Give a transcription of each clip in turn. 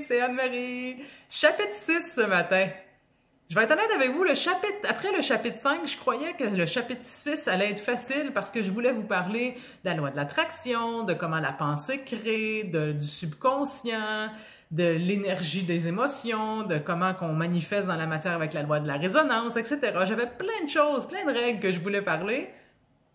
c'est Anne-Marie. Chapitre 6 ce matin. Je vais être honnête avec vous, après le chapitre 5, je croyais que le chapitre 6 allait être facile parce que je voulais vous parler de la loi de l'attraction, de comment la pensée crée, du subconscient, de l'énergie des émotions, de comment qu'on manifeste dans la matière avec la loi de la résonance, etc. J'avais plein de choses, plein de règles que je voulais parler.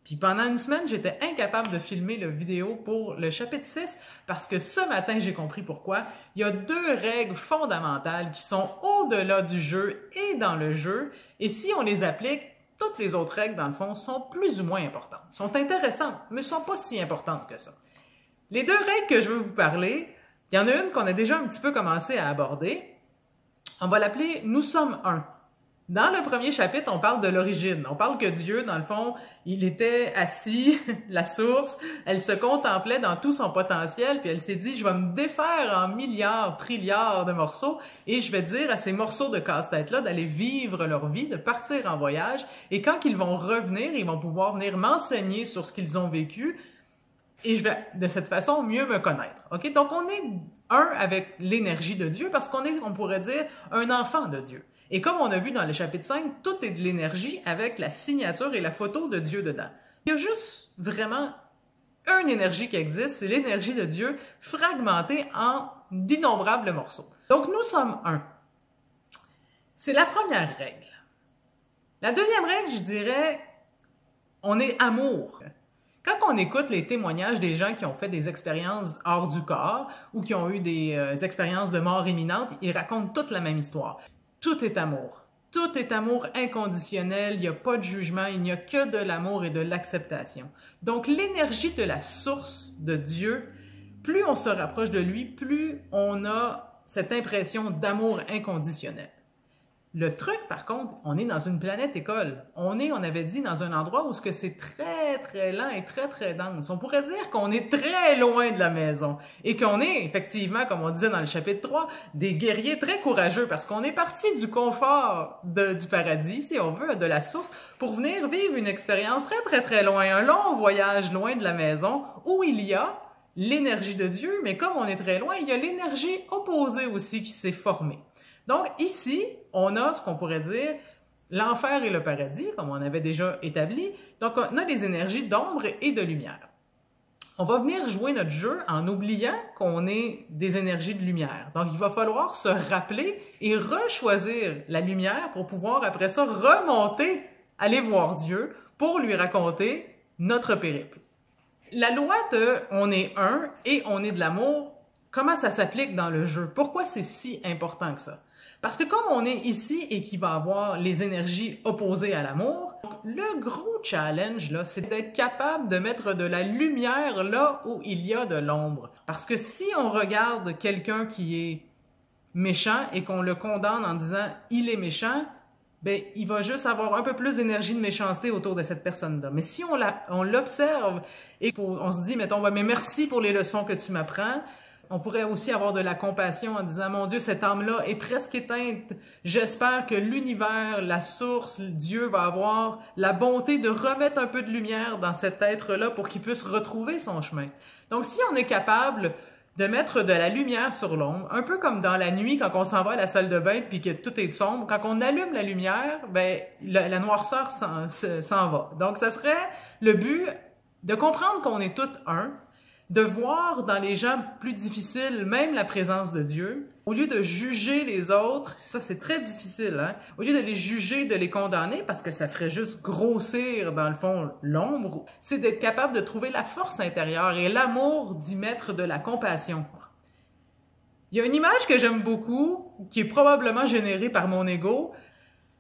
Puis pendant une semaine, j'étais incapable de filmer la vidéo pour le chapitre 6 parce que ce matin, j'ai compris pourquoi. Il y a deux règles fondamentales qui sont au-delà du jeu et dans le jeu. Et si on les applique, toutes les autres règles, dans le fond, sont plus ou moins importantes. Sont intéressantes, mais ne sont pas si importantes que ça. Les deux règles que je veux vous parler, il y en a une qu'on a déjà un petit peu commencé à aborder. On va l'appeler « Nous sommes un ». Dans le premier chapitre, on parle de l'origine. On parle que Dieu, dans le fond, il était assis, la source, elle se contemplait dans tout son potentiel, puis elle s'est dit, je vais me défaire en milliards, trilliards de morceaux, et je vais dire à ces morceaux de casse-tête-là d'aller vivre leur vie, de partir en voyage, et quand ils vont revenir, ils vont pouvoir venir m'enseigner sur ce qu'ils ont vécu, et je vais, de cette façon, mieux me connaître. OK? Donc, on est un avec l'énergie de Dieu, parce qu'on est, on pourrait dire, un enfant de Dieu. Et comme on a vu dans le chapitre 5, tout est de l'énergie avec la signature et la photo de Dieu dedans. Il y a juste vraiment une énergie qui existe, c'est l'énergie de Dieu fragmentée en d'innombrables morceaux. Donc nous sommes un. C'est la première règle. La deuxième règle, je dirais, on est amour. Quand on écoute les témoignages des gens qui ont fait des expériences hors du corps ou qui ont eu des expériences de mort imminente, ils racontent toute la même histoire. Tout est amour. Tout est amour inconditionnel, il n'y a pas de jugement, il n'y a que de l'amour et de l'acceptation. Donc l'énergie de la source de Dieu, plus on se rapproche de lui, plus on a cette impression d'amour inconditionnel. Le truc, par contre, on est dans une planète école. On avait dit, dans un endroit où c'est très, très lent et très, très dense. On pourrait dire qu'on est très loin de la maison et qu'on est, effectivement, comme on disait dans le chapitre 3, des guerriers très courageux parce qu'on est parti du confort du paradis, si on veut, de la source, pour venir vivre une expérience très, très, très loin, un long voyage loin de la maison où il y a l'énergie de Dieu, mais comme on est très loin, il y a l'énergie opposée aussi qui s'est formée. Donc ici, on a ce qu'on pourrait dire l'enfer et le paradis, comme on avait déjà établi. Donc on a des énergies d'ombre et de lumière. On va venir jouer notre jeu en oubliant qu'on est des énergies de lumière. Donc il va falloir se rappeler et rechoisir la lumière pour pouvoir après ça remonter, aller voir Dieu pour lui raconter notre périple. La loi de « on est un et on est de l'amour », comment ça s'applique dans le jeu? Pourquoi c'est si important que ça? Parce que comme on est ici et qu'il va avoir les énergies opposées à l'amour, le gros challenge, là, c'est d'être capable de mettre de la lumière là où il y a de l'ombre. Parce que si on regarde quelqu'un qui est méchant et qu'on le condamne en disant « il est méchant », ben, il va juste avoir un peu plus d'énergie de méchanceté autour de cette personne-là. Mais si on l'observe et on se dit, mettons, mais merci pour les leçons que tu m'apprends, on pourrait aussi avoir de la compassion en disant, mon Dieu, cette âme-là est presque éteinte. J'espère que l'univers, la source, Dieu va avoir la bonté de remettre un peu de lumière dans cet être-là pour qu'il puisse retrouver son chemin. Donc, si on est capable de mettre de la lumière sur l'ombre, un peu comme dans la nuit quand on s'en va à la salle de bain puis que tout est sombre, quand on allume la lumière, ben la noirceur s'en va. Donc, ça serait le but de comprendre qu'on est tous un, de voir dans les gens plus difficiles même la présence de Dieu, au lieu de juger les autres, ça c'est très difficile, hein? Au lieu de les juger, de les condamner, parce que ça ferait juste grossir dans le fond l'ombre, c'est d'être capable de trouver la force intérieure et l'amour d'y mettre de la compassion. Il y a une image que j'aime beaucoup, qui est probablement générée par mon ego.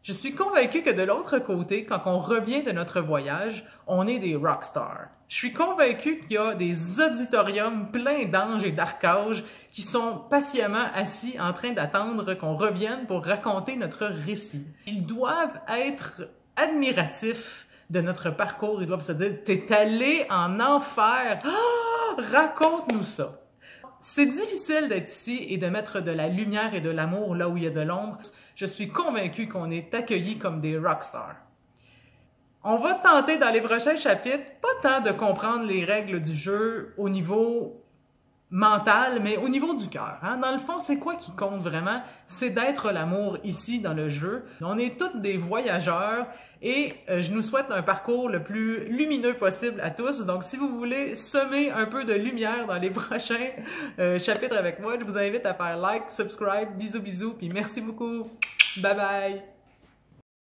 Je suis convaincue que de l'autre côté, quand on revient de notre voyage, on est des rockstars. Je suis convaincue qu'il y a des auditoriums pleins d'anges et d'archanges qui sont patiemment assis en train d'attendre qu'on revienne pour raconter notre récit. Ils doivent être admiratifs de notre parcours. Ils doivent se dire « T'es allé en enfer! Ah, raconte-nous ça! » C'est difficile d'être ici et de mettre de la lumière et de l'amour là où il y a de l'ombre. Je suis convaincue qu'on est accueillis comme des rockstars. On va tenter dans les prochains chapitres, pas tant de comprendre les règles du jeu au niveau mental, mais au niveau du cœur. Hein? Dans le fond, c'est quoi qui compte vraiment? C'est d'être l'amour ici dans le jeu. On est tous des voyageurs et je nous souhaite un parcours le plus lumineux possible à tous. Donc, si vous voulez semer un peu de lumière dans les prochains chapitres avec moi, je vous invite à faire like, subscribe, bisous bisous, puis merci beaucoup. Bye bye!